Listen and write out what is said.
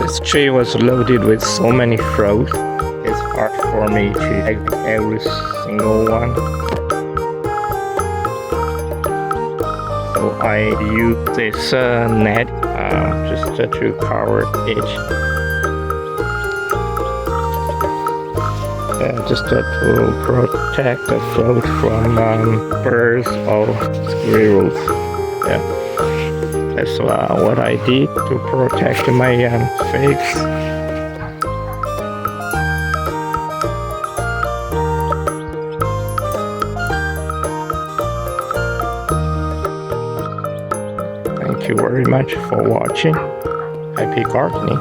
This tree was loaded with so many fruit. It's hard for me to take every single one. So I use this net just to cover it. Just to protect the fruit from birds or squirrels. Yeah, that's what I did to protect my figs. Thank you very much for watching. Happy gardening.